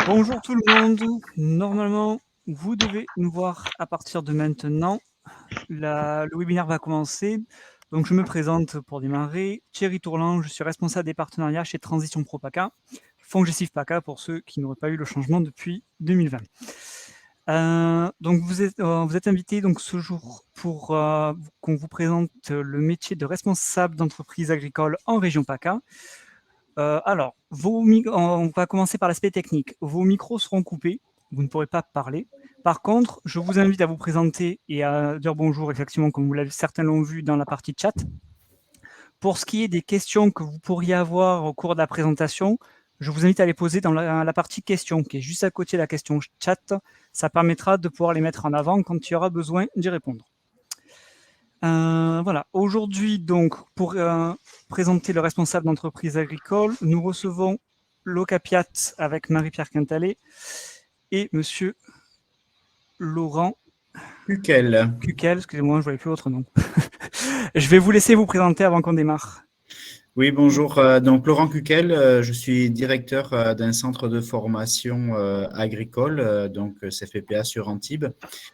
Bonjour tout le monde. Normalement, vous devez nous voir à partir de maintenant. Le webinaire va commencer. Donc, je me présente pour démarrer. Thierry Tourlan, je suis responsable des partenariats chez Transition Pro PACA, Fongestif PACA pour ceux qui n'auraient pas eu le changement depuis 2020. Donc, vous êtes invité donc, ce jour pour qu'on vous présente le métier de responsable d'entreprise agricole en région PACA. Alors, on va commencer par l'aspect technique. Vos micros seront coupés, vous ne pourrez pas parler. Par contre, je vous invite à vous présenter et à dire bonjour, effectivement, comme vous l'avez certains l'ont vu dans la partie chat. Pour ce qui est des questions que vous pourriez avoir au cours de la présentation, je vous invite à les poser dans la partie questions, qui est juste à côté de la question chat. Ça permettra de pouvoir les mettre en avant quand il y aura besoin d'y répondre. Voilà. Aujourd'hui, donc, pour présenter le responsable d'entreprise agricole, nous recevons l'OCAPIAT avec Marie-Pierre Quintalet et Monsieur Laurent Cuquel. Excusez-moi, je ne voyais plus votre nom. Je vais vous laisser vous présenter avant qu'on démarre. Oui, bonjour. Donc, Laurent Cuquel, je suis directeur d'un centre de formation agricole, donc CFPA sur Antibes,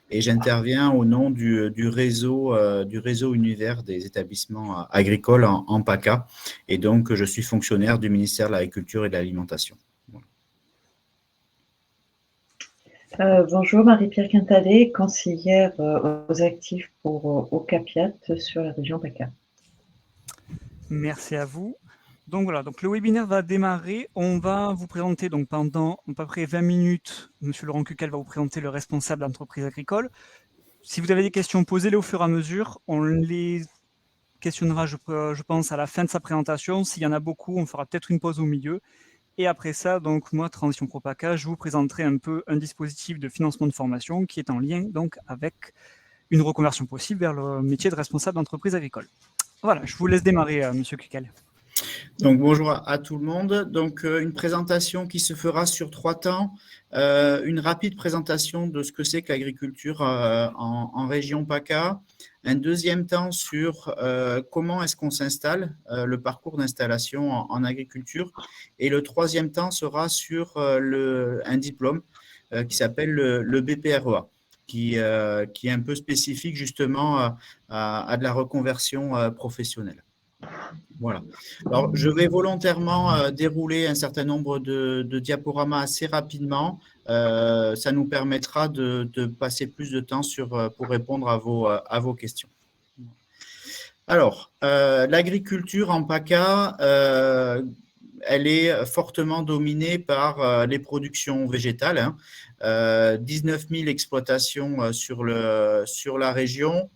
et j'interviens au nom du réseau univers des établissements agricoles en PACA, et donc je suis fonctionnaire du ministère de l'Agriculture et de l'Alimentation. Bonjour, Marie-Pierre Quintalet, conseillère aux actifs pour OCAPIAT sur la région PACA. Merci à vous. Donc voilà, donc le webinaire va démarrer. On va vous présenter donc pendant à peu près 20 minutes, Monsieur Laurent Cuquel va vous présenter le responsable d'entreprise agricole. Si vous avez des questions, posez-les au fur et à mesure. On les questionnera, je pense, à la fin de sa présentation. S'il y en a beaucoup, on fera peut-être une pause au milieu. Et après ça, donc moi, Transition Pro PACA, je vous présenterai un peu un dispositif de financement de formation qui est en lien donc avec une reconversion possible vers le métier de responsable d'entreprise agricole. Voilà, je vous laisse démarrer, Monsieur Cuquel. Donc, bonjour à tout le monde. Donc, une présentation qui se fera sur 3 temps. Une rapide présentation de ce que c'est que l'agriculture en région PACA. Un deuxième temps sur comment est-ce qu'on s'installe, le parcours d'installation en agriculture. Et le troisième temps sera sur un diplôme qui s'appelle le BPREA. Qui est un peu spécifique justement à de la reconversion professionnelle. Voilà. Alors, je vais volontairement dérouler un certain nombre de diaporamas assez rapidement. Ça nous permettra de passer plus de temps pour répondre à vos questions. Alors, l'agriculture en PACA, elle est fortement dominée par les productions végétales. 19 000 exploitations sur la région.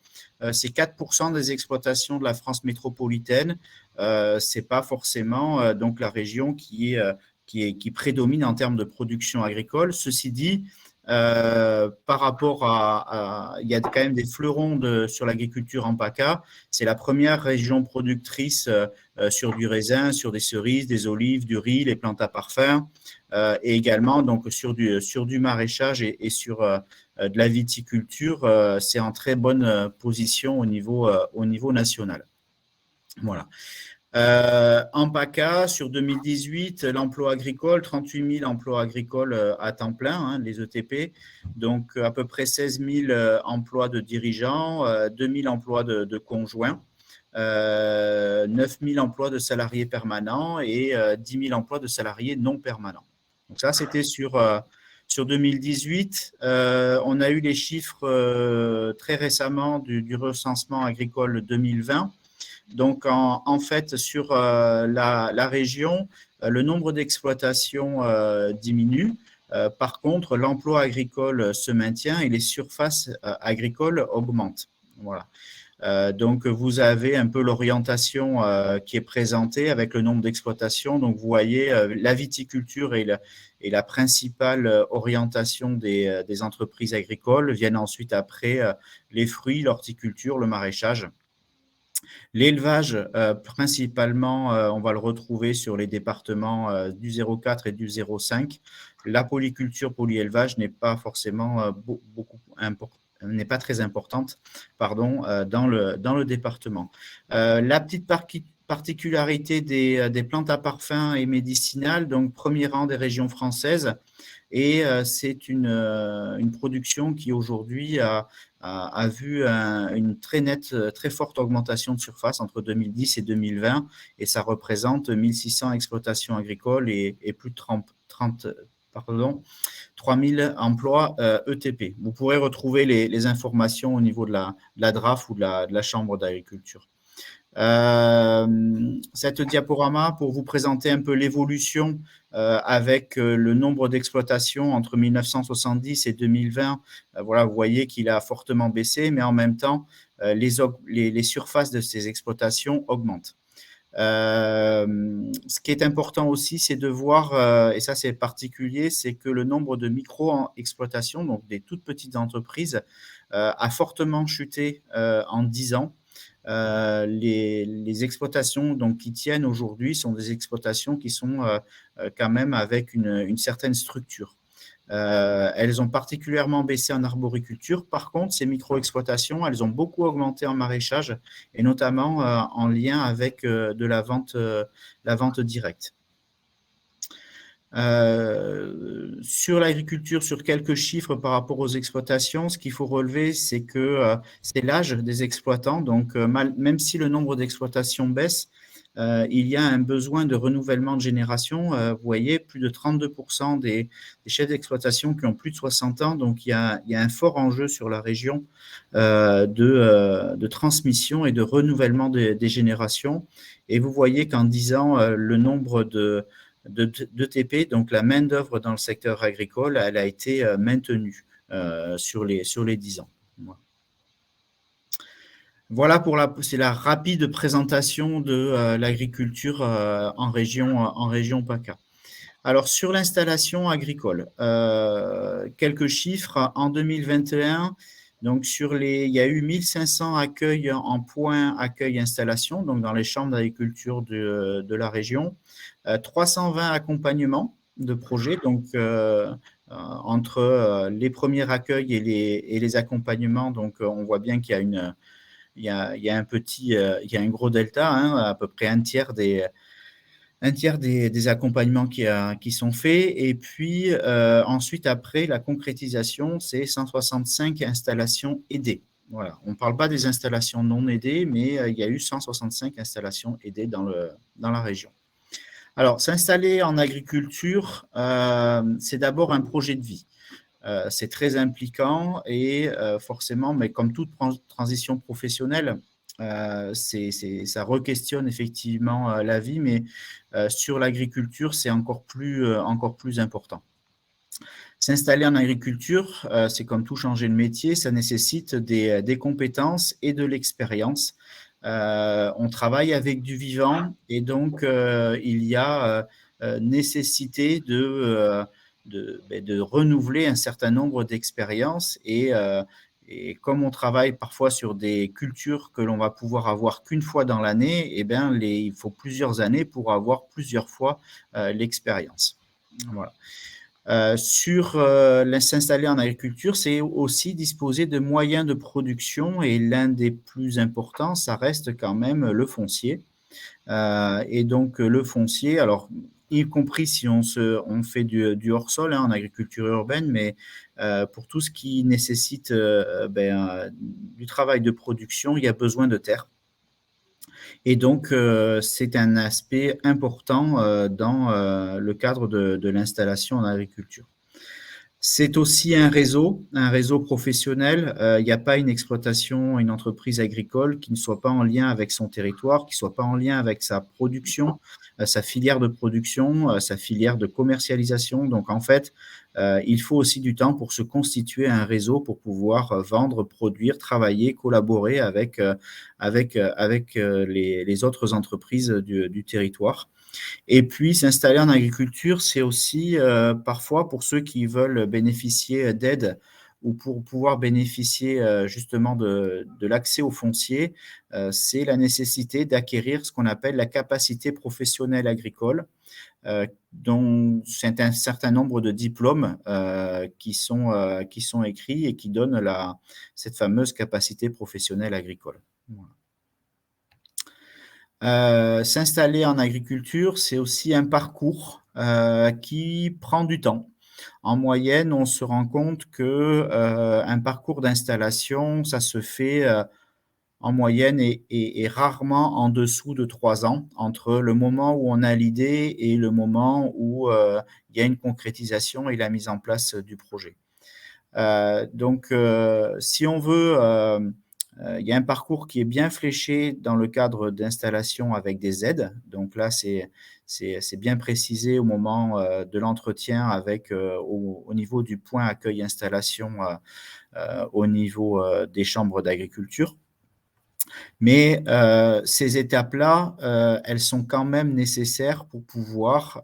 C'est 4% des exploitations de la France métropolitaine. C'est pas forcément donc la région qui prédomine en termes de production agricole. Ceci dit, par rapport il y a quand même des fleurons sur l'agriculture en PACA. C'est la première région productrice sur du raisin, sur des cerises, des olives, du riz, les plantes à parfum, et également donc sur du maraîchage et sur de la viticulture. C'est en très bonne position au niveau national. Voilà. En PACA, sur 2018, l'emploi agricole, 38 000 emplois agricoles à temps plein, les ETP, donc à peu près 16 000 emplois de dirigeants, 2 000 emplois de conjoints, 9 000 emplois de salariés permanents et 10 000 emplois de salariés non permanents. Donc ça, c'était sur 2018. On a eu les chiffres très récemment du recensement agricole 2020. Donc, en fait, sur la région, le nombre d'exploitations diminue. Par contre, l'emploi agricole se maintient et les surfaces agricoles augmentent. Voilà. Donc, vous avez un peu l'orientation qui est présentée avec le nombre d'exploitations. Donc, vous voyez, la viticulture est la principale orientation des entreprises agricoles. Viennent ensuite après les fruits, l'horticulture, le maraîchage. L'élevage, principalement, on va le retrouver sur les départements du 04 et du 05. La polyculture, polyélevage n'est pas forcément n'est pas très importante, dans le département. La petite particularité des plantes à parfum et médicinales, donc premier rang des régions françaises. Et c'est une production qui aujourd'hui a vu une très nette, très forte augmentation de surface entre 2010 et 2020, et ça représente 1600 exploitations agricoles et plus de 3000 emplois ETP. Vous pourrez retrouver les informations au niveau de la DRAF ou de la Chambre d'agriculture. Cette diaporama pour vous présenter un peu l'évolution avec le nombre d'exploitations entre 1970 et 2020. Voilà, vous voyez qu'il a fortement baissé, mais en même temps, les surfaces de ces exploitations augmentent. Ce qui est important aussi, c'est de voir, et ça c'est particulier, c'est que le nombre de micro-exploitations, donc des toutes petites entreprises, a fortement chuté en 10 ans. Les exploitations donc, qui tiennent aujourd'hui sont des exploitations qui sont quand même avec une certaine structure. Elles ont particulièrement baissé en arboriculture. Par contre, ces micro-exploitations, elles ont beaucoup augmenté en maraîchage et notamment en lien avec de la vente directe. Sur l'agriculture, sur quelques chiffres par rapport aux exploitations, ce qu'il faut relever, c'est que c'est l'âge des exploitants. Donc, même si le nombre d'exploitations baisse, il y a un besoin de renouvellement de génération. Vous voyez, plus de 32% des chefs d'exploitation qui ont plus de 60 ans. Donc, il y a un fort enjeu sur la région de transmission et de renouvellement des générations. Et vous voyez qu'en 10 ans, le nombre d'ETP, donc la main-d'œuvre dans le secteur agricole, elle a été maintenue sur les 10 ans. Voilà c'est la rapide présentation de l'agriculture en région PACA. Alors, sur l'installation agricole, quelques chiffres. En 2021, donc il y a eu 1500 accueils en point accueil-installation, donc dans les chambres d'agriculture de la région. 320 accompagnements de projets, donc entre les premiers accueils et les accompagnements. Donc, on voit bien qu'il y a il y a un gros delta, hein, à peu près un tiers des accompagnements qui sont faits. Et puis, ensuite, après, la concrétisation, c'est 165 installations aidées. Voilà. On ne parle pas des installations non aidées, mais il y a eu 165 installations aidées dans la région. Alors, s'installer en agriculture, c'est d'abord un projet de vie. C'est très impliquant et forcément, mais comme toute transition professionnelle, ça re-questionne effectivement la vie, mais sur l'agriculture, c'est encore plus important. S'installer en agriculture, c'est comme tout changer de métier, ça nécessite des compétences et de l'expérience. On travaille avec du vivant et donc il y a nécessité de renouveler un certain nombre d'expériences et comme on travaille parfois sur des cultures que l'on va pouvoir avoir qu'une fois dans l'année, eh bien, il faut plusieurs années pour avoir plusieurs fois l'expérience. Voilà. S'installer en agriculture, c'est aussi disposer de moyens de production et l'un des plus importants, ça reste quand même le foncier. Et donc le foncier, alors y compris si on fait du hors-sol en agriculture urbaine, mais pour tout ce qui nécessite du travail de production, il y a besoin de terre. Et donc, c'est un aspect important dans le cadre de l'installation en agriculture. C'est aussi un réseau professionnel. Il n'y a pas une exploitation, une entreprise agricole qui ne soit pas en lien avec son territoire, qui ne soit pas en lien avec sa production, sa filière de production, sa filière de commercialisation. Donc, en fait, il faut aussi du temps pour se constituer un réseau pour pouvoir vendre, produire, travailler, collaborer avec les autres entreprises du territoire. Et puis, s'installer en agriculture, c'est aussi parfois pour ceux qui veulent bénéficier d'aide ou pour pouvoir bénéficier justement de l'accès au foncier, c'est la nécessité d'acquérir ce qu'on appelle la capacité professionnelle agricole, dont c'est un certain nombre de diplômes qui sont écrits et qui donnent cette fameuse capacité professionnelle agricole. Voilà. S'installer en agriculture, c'est aussi un parcours qui prend du temps. En moyenne, on se rend compte que un parcours d'installation, ça se fait en moyenne et rarement en dessous de 3 ans, entre le moment où on a l'idée et le moment où il y a une concrétisation et la mise en place du projet. Donc, si on veut, il y a un parcours qui est bien fléché dans le cadre d'installation avec des aides. Donc là, c'est bien précisé au moment de l'entretien avec au niveau du point accueil installation au niveau des chambres d'agriculture. Mais ces étapes-là, elles sont quand même nécessaires pour pouvoir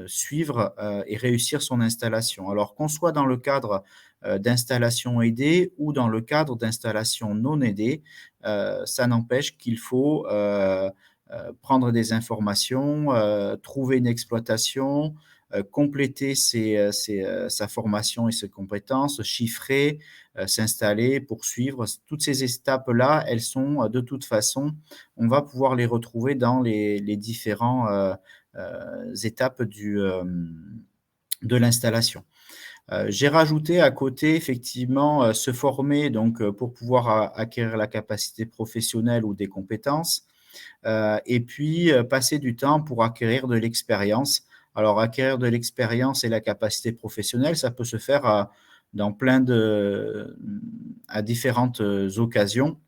suivre et réussir son installation. Alors qu'on soit dans le cadre d'installation aidée ou dans le cadre d'installation non aidée, ça n'empêche qu'il faut prendre des informations, trouver une exploitation, compléter sa formation et ses compétences, chiffrer, s'installer, poursuivre. Toutes ces étapes-là, elles sont de toute façon, on va pouvoir les retrouver dans les différentes étapes de l'installation. J'ai rajouté à côté, effectivement, se former donc, pour pouvoir acquérir la capacité professionnelle ou des compétences, et puis passer du temps pour acquérir de l'expérience. Alors, acquérir de l'expérience et la capacité professionnelle, ça peut se faire dans à différentes occasions,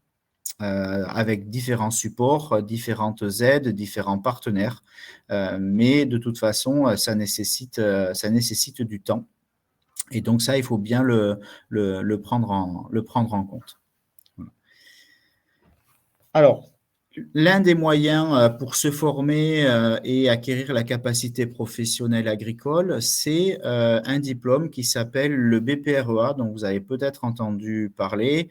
avec différents supports, différentes aides, différents partenaires. Mais de toute façon, ça nécessite du temps. Et donc ça, il faut bien le prendre en compte. Alors, l'un des moyens pour se former et acquérir la capacité professionnelle agricole, c'est un diplôme qui s'appelle le BPREA, dont vous avez peut-être entendu parler,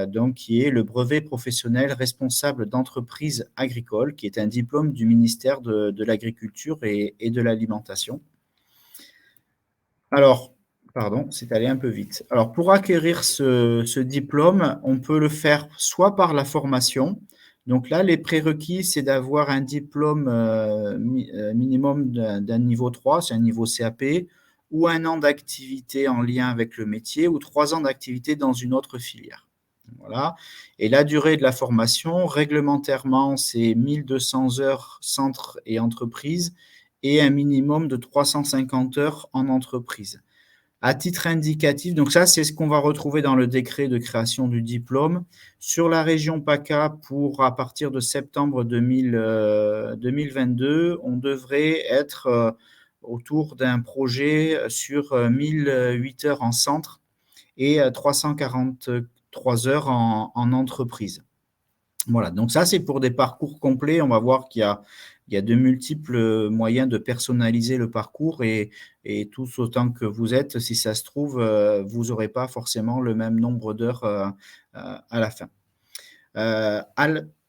donc qui est le brevet professionnel responsable d'entreprise agricole, qui est un diplôme du ministère de l'Agriculture et de l'Alimentation. Alors, pardon, c'est allé un peu vite. Alors, pour acquérir ce diplôme, on peut le faire soit par la formation. Donc là, les prérequis, c'est d'avoir un diplôme minimum d'un niveau 3, c'est un niveau CAP, ou 1 an d'activité en lien avec le métier, ou 3 ans d'activité dans une autre filière. Voilà. Et la durée de la formation, réglementairement, c'est 1200 heures centre et entreprise, et un minimum de 350 heures en entreprise. À titre indicatif, donc ça, c'est ce qu'on va retrouver dans le décret de création du diplôme. Sur la région PACA, à partir de septembre 2022, on devrait être autour d'un projet sur 1008 heures en centre et 343 heures en entreprise. Voilà, donc ça, c'est pour des parcours complets. On va voir qu'il y a de multiples moyens de personnaliser le parcours et tous autant que vous êtes, si ça se trouve, vous n'aurez pas forcément le même nombre d'heures à la fin.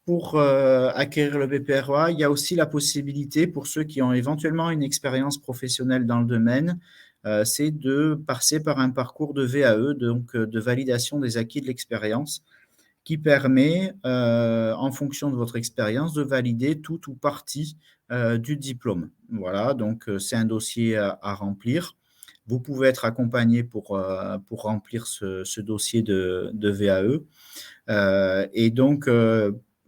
Pour acquérir le BPREA, il y a aussi la possibilité pour ceux qui ont éventuellement une expérience professionnelle dans le domaine, c'est de passer par un parcours de VAE, donc de validation des acquis de l'expérience, qui permet, en fonction de votre expérience, de valider tout ou partie du diplôme. Voilà, donc c'est un dossier à remplir. Vous pouvez être accompagné pour remplir ce dossier de VAE. Et donc,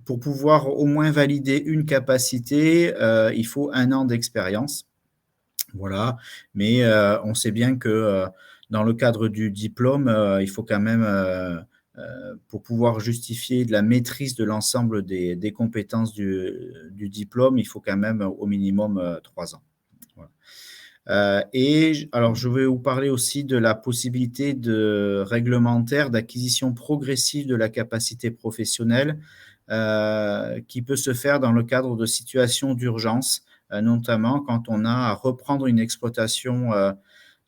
pour pouvoir au moins valider une capacité, il faut 1 an d'expérience. Voilà, mais on sait bien que dans le cadre du diplôme, il faut quand même pour pouvoir justifier de la maîtrise de l'ensemble des compétences du diplôme, il faut quand même au minimum 3 ans. Voilà. Et alors, je vais vous parler aussi de la possibilité réglementaire d'acquisition progressive de la capacité professionnelle qui peut se faire dans le cadre de situations d'urgence, notamment quand on a à reprendre une exploitation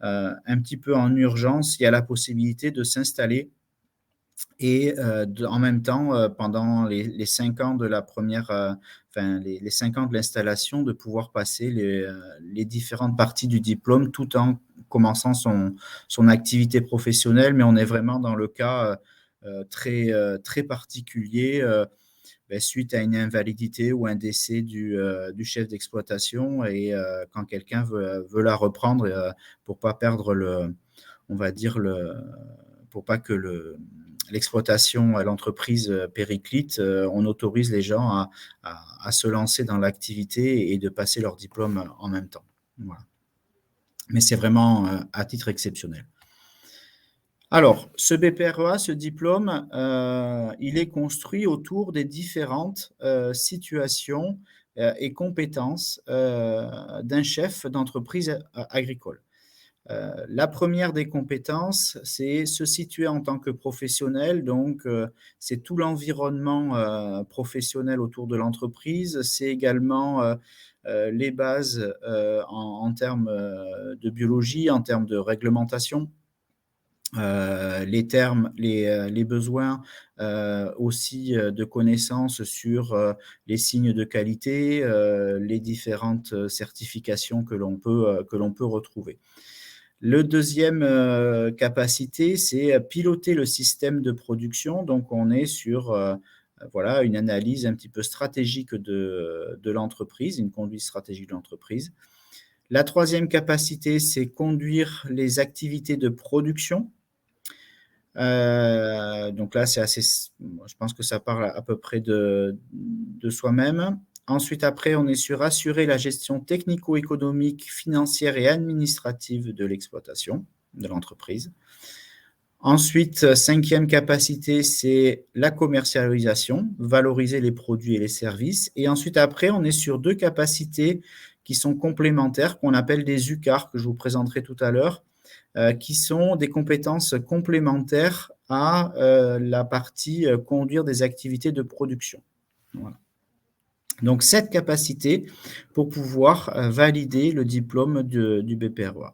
un petit peu en urgence. Il y a la possibilité de s'installer et en même temps, pendant les 5 ans de la première, les 5 ans de l'installation, de pouvoir passer les différentes parties du diplôme tout en commençant son activité professionnelle. Mais on est vraiment dans le cas très particulier suite à une invalidité ou un décès du chef d'exploitation et quand quelqu'un veut la reprendre pour pas perdre on va dire pour pas que l'exploitation, l'entreprise périclite, on autorise les gens à se lancer dans l'activité et de passer leur diplôme en même temps. Voilà. Mais c'est vraiment à titre exceptionnel. Alors, ce BPREA, ce diplôme, il est construit autour des différentes situations et compétences d'un chef d'entreprise agricole. La première des compétences, c'est se situer en tant que professionnel, donc c'est tout l'environnement professionnel autour de l'entreprise, c'est également les bases en termes de biologie, en termes de réglementation, les besoins aussi de connaissances sur les signes de qualité, les différentes certifications que l'on peut retrouver. Le deuxième capacité, c'est piloter le système de production. Donc, on est sur voilà, une analyse un petit peu stratégique de l'entreprise, une conduite stratégique de l'entreprise. La troisième capacité, c'est conduire les activités de production. Donc là, je pense que ça parle à peu près de soi-même. Ensuite, après, on est sur assurer la gestion technico-économique, financière et administrative de l'exploitation de l'entreprise. Ensuite, cinquième capacité, c'est la commercialisation, valoriser les produits et les services. Et ensuite, après, on est sur deux capacités qui sont complémentaires, qu'on appelle des UCAR, que je vous présenterai tout à l'heure, qui sont des compétences complémentaires à la partie conduire des activités de production. Voilà. Donc, cette capacité pour pouvoir valider le diplôme du BPREA.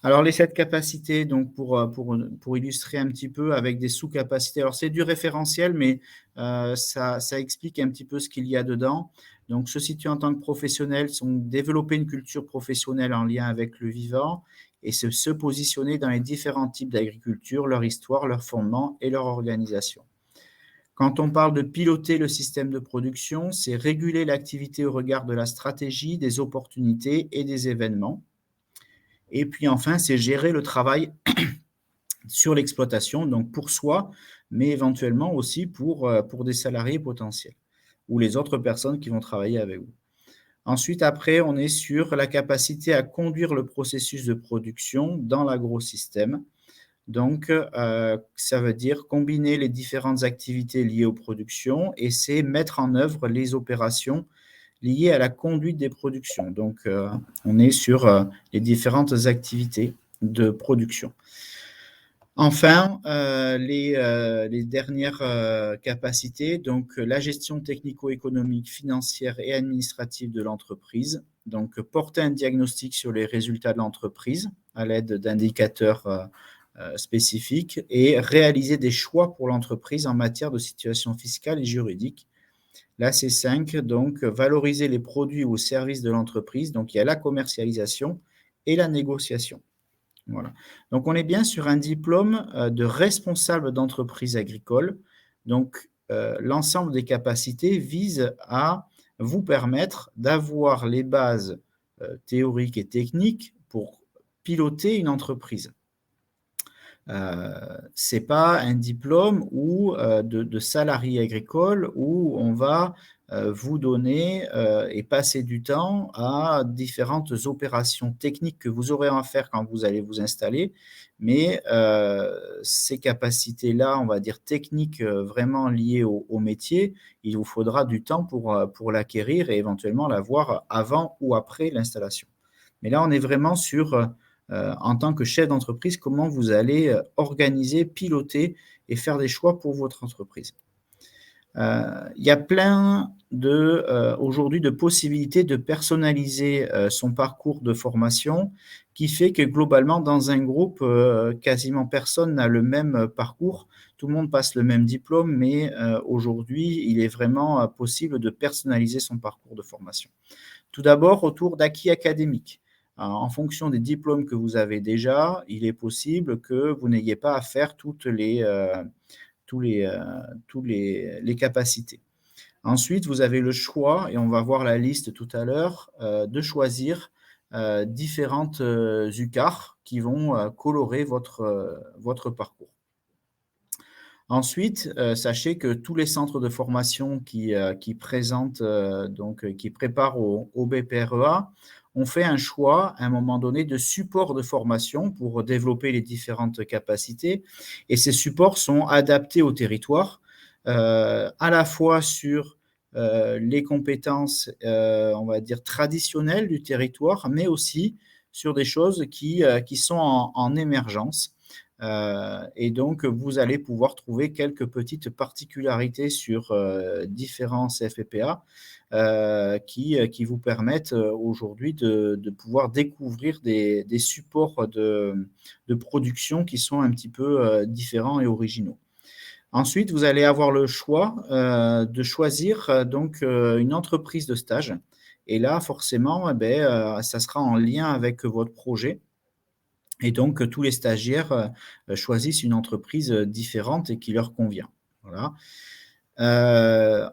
Alors, les 7 capacités, donc pour illustrer un petit peu avec des sous-capacités. Alors, c'est du référentiel, mais ça explique un petit peu ce qu'il y a dedans. Donc, se situer en tant que professionnel, sont développer une culture professionnelle en lien avec le vivant et se positionner dans les différents types d'agriculture, leur histoire, leur fondement et leur organisation. Quand on parle de piloter le système de production, c'est réguler l'activité au regard de la stratégie, des opportunités et des événements. Et puis enfin, c'est gérer le travail sur l'exploitation, donc pour soi, mais éventuellement aussi pour des salariés potentiels ou les autres personnes qui vont travailler avec vous. Ensuite, après, on est sur la capacité à conduire le processus de production dans l'agrosystème. Donc, ça veut dire combiner les différentes activités liées aux productions et c'est mettre en œuvre les opérations liées à la conduite des productions. Donc, on est sur les différentes activités de production. Enfin, les dernières capacités, donc la gestion technico-économique, financière et administrative de l'entreprise. Donc, porter un diagnostic sur les résultats de l'entreprise à l'aide d'indicateurs spécifiques et réaliser des choix pour l'entreprise en matière de situation fiscale et juridique. Là, c'est 5, donc valoriser les produits ou services de l'entreprise. Donc, il y a la commercialisation et la négociation. Voilà. Donc, on est bien sur un diplôme de responsable d'entreprise agricole. Donc, l'ensemble des capacités vise à vous permettre d'avoir les bases théoriques et techniques pour piloter une entreprise. Ce n'est pas un diplôme de salarié agricole où on va vous donner et passer du temps à différentes opérations techniques que vous aurez à faire quand vous allez vous installer. Mais ces capacités-là, on va dire techniques vraiment liées au métier, il vous faudra du temps pour l'acquérir et éventuellement l'avoir avant ou après l'installation. Mais là, on est vraiment sur en tant que chef d'entreprise, comment vous allez organiser, piloter et faire des choix pour votre entreprise. Il y a plein aujourd'hui de possibilités de personnaliser son parcours de formation qui fait que globalement, dans un groupe, quasiment personne n'a le même parcours. Tout le monde passe le même diplôme, mais aujourd'hui, il est vraiment possible de personnaliser son parcours de formation. Tout d'abord, autour d'acquis académiques. En fonction des diplômes que vous avez déjà, il est possible que vous n'ayez pas à faire toutes les les capacités. Ensuite, vous avez le choix, et on va voir la liste tout à l'heure, de choisir différentes UCAR qui vont colorer votre parcours. Ensuite, sachez que tous les centres de formation qui préparent au BPREA ont fait un choix à un moment donné de support de formation pour développer les différentes capacités. Et ces supports sont adaptés au territoire, à la fois sur les compétences, on va dire, traditionnelles du territoire, mais aussi sur des choses qui sont en émergence. Et donc, vous allez pouvoir trouver quelques petites particularités sur différents CFPPA qui vous permettent aujourd'hui de pouvoir découvrir des supports de production qui sont un petit peu différents et originaux. Ensuite, vous allez avoir le choix de choisir une entreprise de stage. Et là, forcément, ça sera en lien avec votre projet. Et donc, tous les stagiaires choisissent une entreprise différente et qui leur convient. Voilà.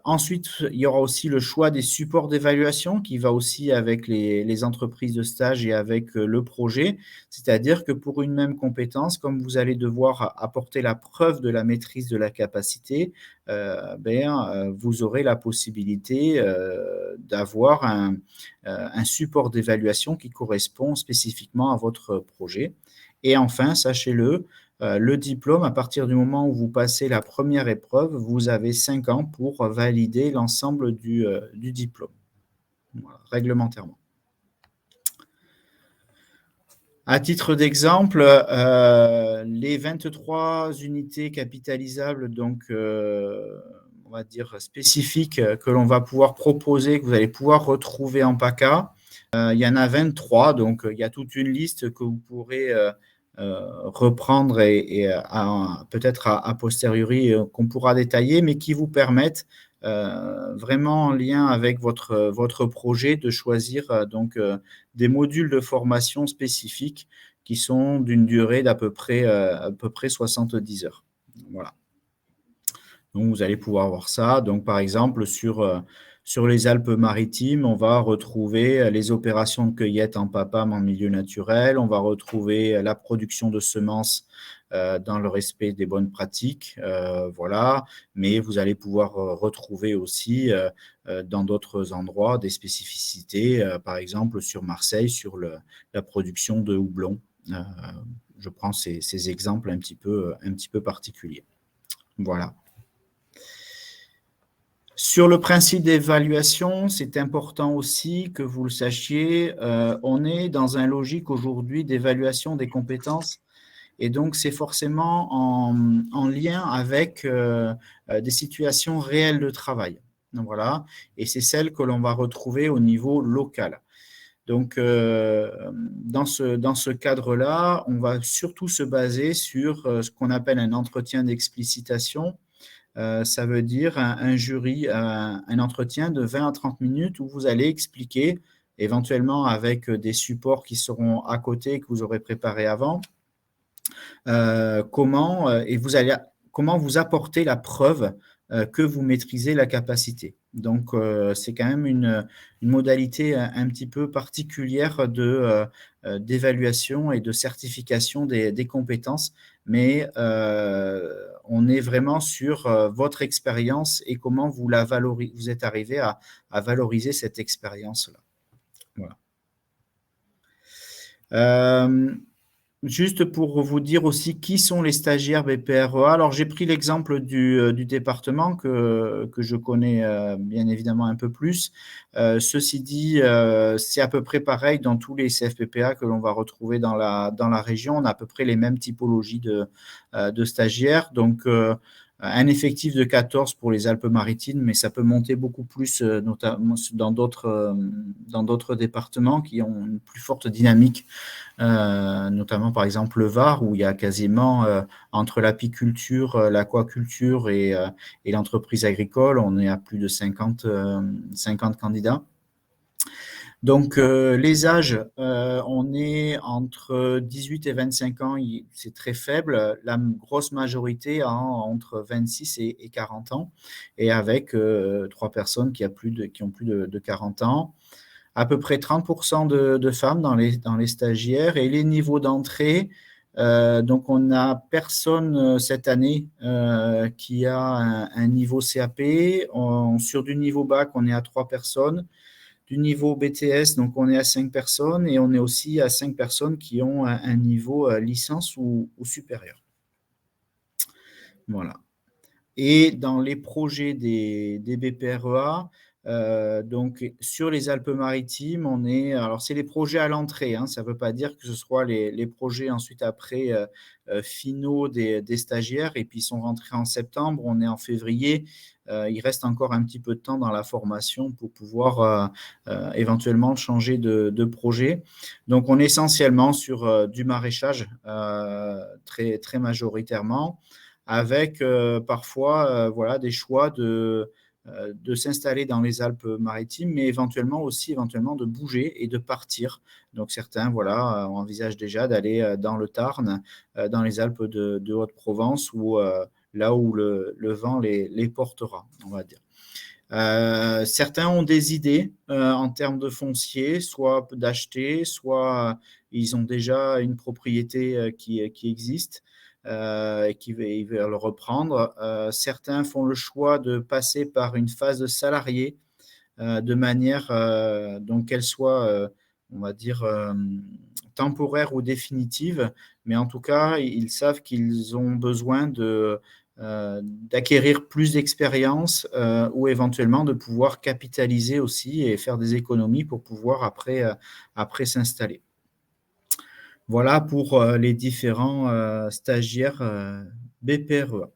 Ensuite, il y aura aussi le choix des supports d'évaluation qui va aussi avec les entreprises de stage et avec le projet. C'est-à-dire que pour une même compétence, comme vous allez devoir apporter la preuve de la maîtrise de la capacité, vous aurez la possibilité d'avoir un support d'évaluation qui correspond spécifiquement à votre projet. Et enfin, sachez-le, le diplôme, à partir du moment où vous passez la première épreuve, vous avez 5 ans pour valider l'ensemble du diplôme, voilà, réglementairement. À titre d'exemple, les 23 unités capitalisables, donc on va dire spécifiques, que l'on va pouvoir proposer, que vous allez pouvoir retrouver en PACA, il y en a 23, donc il y a toute une liste que vous pourrez reprendre et peut-être a posteriori qu'on pourra détailler, mais qui vous permettent vraiment en lien avec votre projet de choisir des modules de formation spécifiques qui sont d'une durée d'à peu près 70 heures. Voilà. Donc, vous allez pouvoir voir ça. Donc, par exemple, sur les Alpes-Maritimes, on va retrouver les opérations de cueillette en PAPAM en milieu naturel. On va retrouver la production de semences dans le respect des bonnes pratiques. Voilà. Mais vous allez pouvoir retrouver aussi dans d'autres endroits des spécificités, par exemple sur Marseille, sur la production de houblon. Je prends ces exemples un petit peu particuliers. Voilà. Sur le principe d'évaluation, c'est important aussi que vous le sachiez, on est dans une logique aujourd'hui d'évaluation des compétences et donc c'est forcément en lien avec des situations réelles de travail. Donc, voilà, et c'est celle que l'on va retrouver au niveau local. Donc, dans ce cadre-là, on va surtout se baser sur ce qu'on appelle un entretien d'explicitation. Ça veut dire un jury, un entretien de 20 à 30 minutes où vous allez expliquer, éventuellement avec des supports qui seront à côté, que vous aurez préparés avant, comment vous apporter la preuve que vous maîtrisez la capacité. Donc, c'est quand même une modalité un petit peu particulière d'évaluation et de certification des compétences, mais on est vraiment sur votre expérience et comment vous êtes arrivé à valoriser cette expérience-là. Voilà. Juste pour vous dire aussi qui sont les stagiaires BPREA. Alors, j'ai pris l'exemple du département que je connais bien évidemment un peu plus. Ceci dit, c'est à peu près pareil dans tous les CFPPA que l'on va retrouver dans la région. On a à peu près les mêmes typologies de stagiaires. Donc, un effectif de 14 pour les Alpes-Maritimes, mais ça peut monter beaucoup plus, notamment dans d'autres départements qui ont une plus forte dynamique, notamment par exemple le Var, où il y a quasiment entre l'apiculture, l'aquaculture et l'entreprise agricole, on est à plus de 50 candidats. Donc, les âges, on est entre 18 et 25 ans, c'est très faible. La grosse majorité a entre 26 et 40 ans, et avec 3 personnes qui ont plus de 40 ans. À peu près 30% de femmes dans les stagiaires. Et les niveaux d'entrée, donc on n'a personne cette année qui a un niveau CAP. Sur du niveau bac, on est à 3 personnes. Du niveau BTS, donc on est à 5 personnes, et on est aussi à 5 personnes qui ont un niveau licence ou supérieur. Voilà. Et dans les projets des BPREA, donc sur les Alpes-Maritimes, alors c'est les projets à l'entrée, hein, ça ne veut pas dire que ce soit les projets ensuite après finaux des stagiaires, et puis ils sont rentrés en septembre, on est en février, il reste encore un petit peu de temps dans la formation pour pouvoir éventuellement changer de projet. Donc on est essentiellement sur du maraîchage, très, très majoritairement, avec parfois voilà, des choix de s'installer dans les Alpes-Maritimes, mais éventuellement de bouger et de partir. Donc certains voilà, envisagent déjà d'aller dans le Tarn, dans les Alpes de Haute-Provence, ou là où le vent les portera, on va dire. Certains ont des idées en termes de foncier, soit d'acheter, soit ils ont déjà une propriété qui existe et ils veulent le reprendre. Certains font le choix de passer par une phase de salarié de manière donc qu'elle soit, on va dire, temporaire ou définitive, mais en tout cas, ils savent qu'ils ont besoin d'acquérir plus d'expérience ou éventuellement de pouvoir capitaliser aussi et faire des économies pour pouvoir après s'installer. Voilà pour les différents stagiaires BPREA.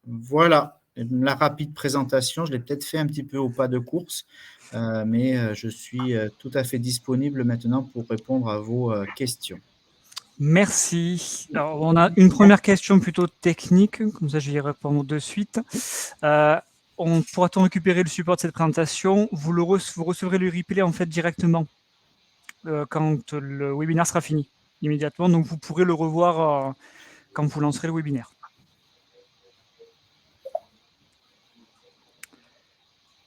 Voilà, la rapide présentation, je l'ai peut-être fait un petit peu au pas de course, mais je suis tout à fait disponible maintenant pour répondre à vos questions. Merci. Alors, on a une première question plutôt technique, comme ça je vais y répondre de suite. Pourra-t-on récupérer le support de cette présentation? Vous recevrez le replay en fait directement quand le webinaire sera fini, immédiatement. Donc vous pourrez le revoir quand vous lancerez le webinaire.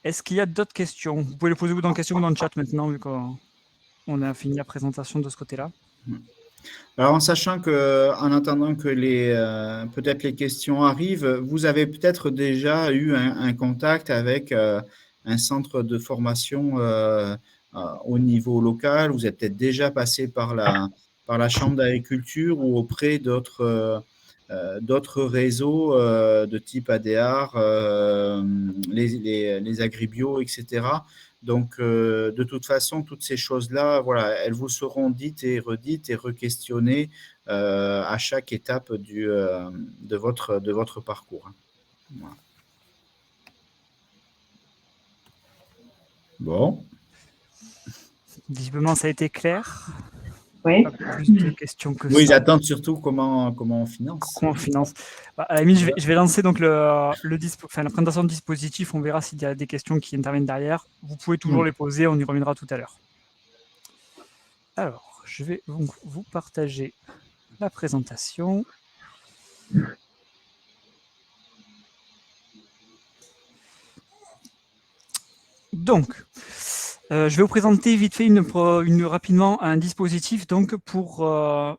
Est-ce qu'il y a d'autres questions? Vous pouvez les poser dans la question ou dans le chat maintenant, vu qu'on a fini la présentation de ce côté-là. Alors, en sachant qu'en attendant que peut-être les questions arrivent, vous avez peut-être déjà eu un contact avec un centre de formation au niveau local. Vous êtes peut-être déjà passé par la Chambre d'agriculture ou auprès d'autres réseaux de type ADR, les agribio, etc. Donc, de toute façon, toutes ces choses-là, voilà, elles vous seront dites et redites et re-questionnées à chaque étape de votre parcours. Voilà. Bon. Visiblement, ça a été clair. Oui. Pas plus de questions que ça. Oui, ils attendent surtout comment on finance. Comment on finance. À la limite, je vais lancer donc la présentation de dispositif. On verra s'il y a des questions qui interviennent derrière. Vous pouvez toujours les poser, on y reviendra tout à l'heure. Alors, je vais donc vous partager la présentation. Donc, je vais vous présenter vite fait rapidement un dispositif donc pour un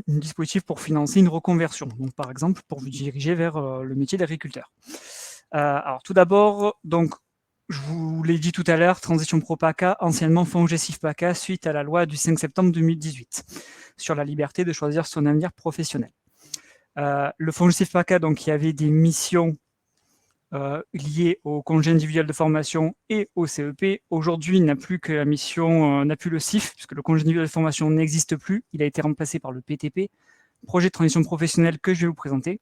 dispositif pour financer une reconversion. Donc, par exemple, pour vous diriger vers le métier d'agriculteur. Alors, tout d'abord, donc, je vous l'ai dit tout à l'heure, Transition Pro PACA, anciennement FONGECIF PACA, suite à la loi du 5 septembre 2018 sur la liberté de choisir son avenir professionnel. Le FONGECIF PACA, donc, il y avait des missions liées au congé individuel de formation et au CEP. Aujourd'hui, il n'a plus que la mission, n'a plus le CIF, puisque le congé individuel de formation n'existe plus. Il a été remplacé par le PTP, projet de transition professionnelle que je vais vous présenter.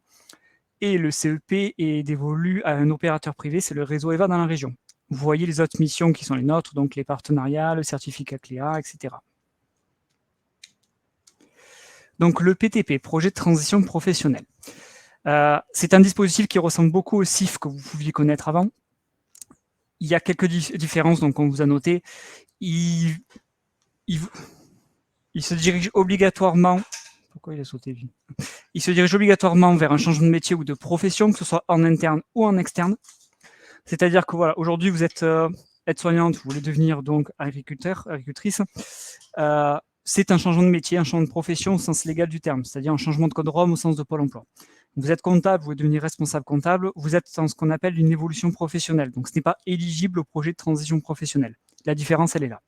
Et le CEP est dévolu à un opérateur privé, c'est le réseau EVA dans la région. Vous voyez les autres missions qui sont les nôtres, donc les partenariats, le certificat CLEA, etc. Donc le PTP, projet de transition professionnelle. C'est un dispositif qui ressemble beaucoup au CIF que vous pouviez connaître avant. il y a quelques différences, donc on vous a noté. Il se dirige obligatoirement. Pourquoi il a sauté, lui? Il se dirige obligatoirement vers un changement de métier ou de profession, que ce soit en interne ou en externe. C'est-à-dire que voilà, aujourd'hui, vous êtes aide-soignante, vous voulez devenir donc agriculteur, agricultrice. C'est un changement de métier, un changement de profession au sens légal du terme, c'est-à-dire un changement de code ROM au sens de Pôle emploi. Vous êtes comptable, vous voulez devenir responsable comptable, vous êtes dans ce qu'on appelle une évolution professionnelle. Donc, ce n'est pas éligible au projet de transition professionnelle. La différence, elle est là.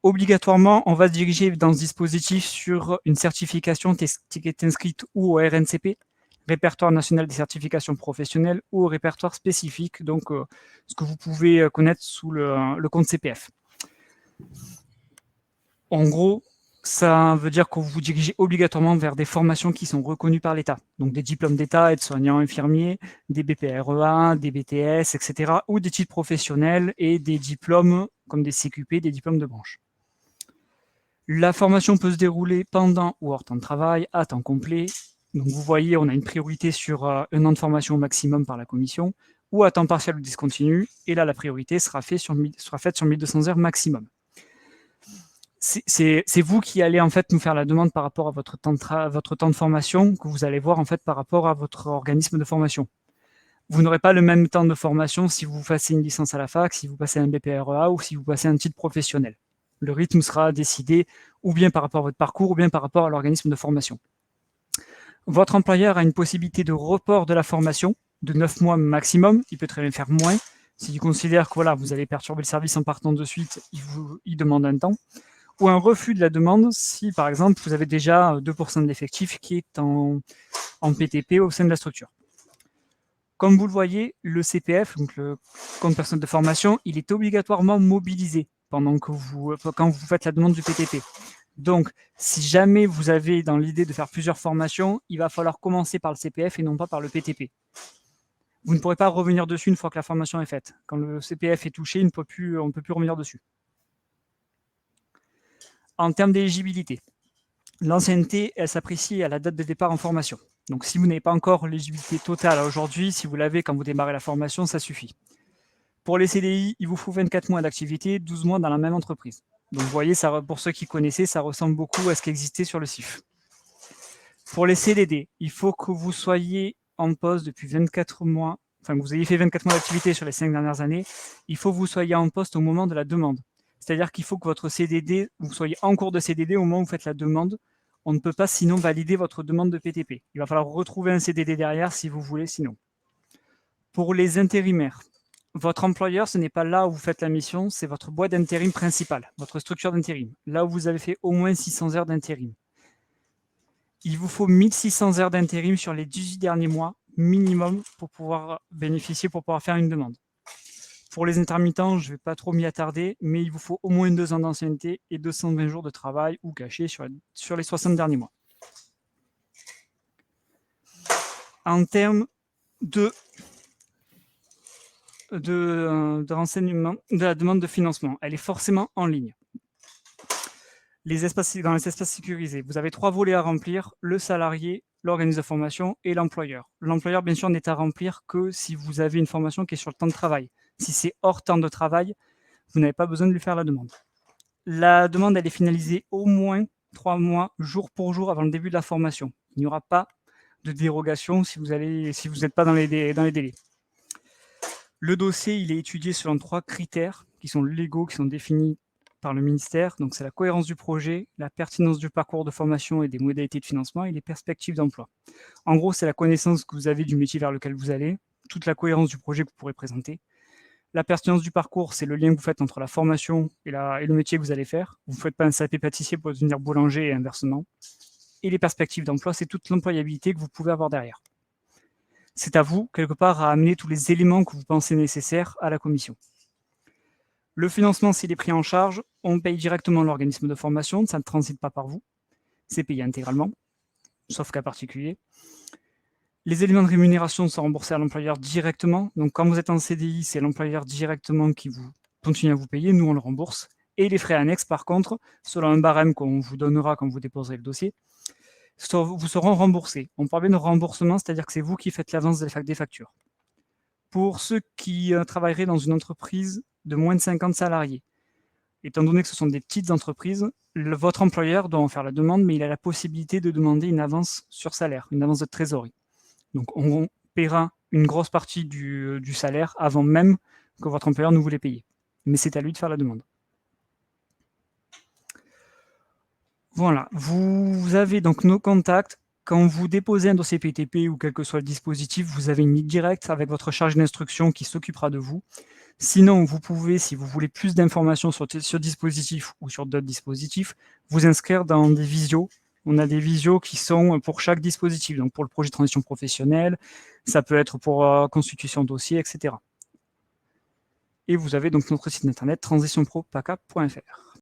Obligatoirement, on va se diriger dans ce dispositif sur une certification qui est inscrite ou au RNCP, Répertoire national des certifications professionnelles, ou au répertoire spécifique, donc ce que vous pouvez connaître sous le compte CPF. En gros, ça veut dire que vous vous dirigez obligatoirement vers des formations qui sont reconnues par l'État. Donc des diplômes d'État, aides-soignants, infirmiers, des BPREA, des BTS, etc. ou des titres professionnels et des diplômes comme des CQP, des diplômes de branche. La formation peut se dérouler pendant ou hors temps de travail, à temps complet. Donc vous voyez, on a une priorité sur un an de formation au maximum par la commission, ou à temps partiel ou discontinu. Et là, la priorité sera faite sur 1200 heures maximum. C'est vous qui allez en fait nous faire la demande par rapport à votre temps de formation, que vous allez voir en fait par rapport à votre organisme de formation. Vous n'aurez pas le même temps de formation si vous passez une licence à la fac, si vous passez un BPREA ou si vous passez un titre professionnel. Le rythme sera décidé ou bien par rapport à votre parcours ou bien par rapport à l'organisme de formation. Votre employeur a une possibilité de report de la formation de 9 mois maximum. Il peut très bien faire moins. S'il considère que voilà, vous allez perturber le service en partant de suite, il demande un temps. Ou un refus de la demande si, par exemple, vous avez déjà 2% de l'effectif qui est en PTP au sein de la structure. Comme vous le voyez, le CPF, donc le compte personnel de formation, il est obligatoirement mobilisé quand vous faites la demande du PTP. Donc, si jamais vous avez dans l'idée de faire plusieurs formations, il va falloir commencer par le CPF et non pas par le PTP. Vous ne pourrez pas revenir dessus une fois que la formation est faite. Quand le CPF est touché, on ne peut plus revenir dessus. En termes d'éligibilité, l'ancienneté, elle s'apprécie à la date de départ en formation. Donc, si vous n'avez pas encore l'éligibilité totale aujourd'hui, si vous l'avez quand vous démarrez la formation, ça suffit. Pour les CDI, il vous faut 24 mois d'activité, 12 mois dans la même entreprise. Donc vous voyez, ça, pour ceux qui connaissaient, ça ressemble beaucoup à ce qui existait sur le CIF. Pour les CDD, il faut que vous soyez en poste depuis 24 mois, enfin que vous ayez fait 24 mois d'activité sur les 5 dernières années, il faut que vous soyez en poste au moment de la demande. C'est-à-dire qu'il faut que votre CDD, vous soyez en cours de CDD au moment où vous faites la demande. On ne peut pas sinon valider votre demande de PTP. Il va falloir retrouver un CDD derrière si vous voulez sinon. Pour les intérimaires, votre employeur, ce n'est pas là où vous faites la mission, c'est votre boîte d'intérim principale, votre structure d'intérim, là où vous avez fait au moins 600 heures d'intérim. Il vous faut 1600 heures d'intérim sur les 18 derniers mois minimum pour pouvoir bénéficier, pour pouvoir faire une demande. Pour les intermittents, je ne vais pas trop m'y attarder, mais il vous faut au moins 2 ans d'ancienneté et 220 jours de travail ou cachés sur les 60 derniers mois. En termes de renseignement, de la demande de financement, elle est forcément en ligne. Dans les espaces sécurisés, vous avez 3 volets à remplir, le salarié, l'organisme de formation et l'employeur. L'employeur, bien sûr, n'est à remplir que si vous avez une formation qui est sur le temps de travail. Si c'est hors temps de travail, vous n'avez pas besoin de lui faire la demande. La demande, elle est finalisée au moins 3 mois, jour pour jour, avant le début de la formation. Il n'y aura pas de dérogation si vous n'êtes pas dans les délais. Le dossier, il est étudié selon 3 critères qui sont légaux, qui sont définis par le ministère. Donc, c'est la cohérence du projet, la pertinence du parcours de formation et des modalités de financement et les perspectives d'emploi. En gros, c'est la connaissance que vous avez du métier vers lequel vous allez, toute la cohérence du projet que vous pourrez présenter. La pertinence du parcours, c'est le lien que vous faites entre la formation et le métier que vous allez faire. Vous ne faites pas un CAP pâtissier pour devenir boulanger et inversement. Et les perspectives d'emploi, c'est toute l'employabilité que vous pouvez avoir derrière. C'est à vous, quelque part, à amener tous les éléments que vous pensez nécessaires à la commission. Le financement, s'il est pris en charge, on paye directement l'organisme de formation, ça ne transite pas par vous, c'est payé intégralement, sauf cas particulier. Les éléments de rémunération sont remboursés à l'employeur directement, donc quand vous êtes en CDI, c'est l'employeur directement qui vous continue à vous payer, nous on le rembourse. Et les frais annexes, par contre, selon un barème qu'on vous donnera quand vous déposerez le dossier, vous seront remboursés. On parle bien de remboursement, c'est-à-dire que c'est vous qui faites l'avance des factures. pour ceux qui travailleraient dans une entreprise de moins de 50 salariés. Étant donné que ce sont des petites entreprises, votre employeur doit en faire la demande, mais il a la possibilité de demander une avance sur salaire, une avance de trésorerie. Donc, on paiera une grosse partie du salaire avant même que votre employeur ne vous les paye. Mais c'est à lui de faire la demande. Voilà, vous avez donc nos contacts. Quand vous déposez un dossier PTP ou quel que soit le dispositif, vous avez une ligne directe avec votre charge d'instruction qui s'occupera de vous. Sinon, vous pouvez, si vous voulez plus d'informations sur ce dispositif ou sur d'autres dispositifs, vous inscrire dans des visios. On a des visios qui sont pour chaque dispositif, donc pour le projet de transition professionnelle, ça peut être pour constitution de dossier, etc. Et vous avez donc notre site internet transitionpropaca.fr.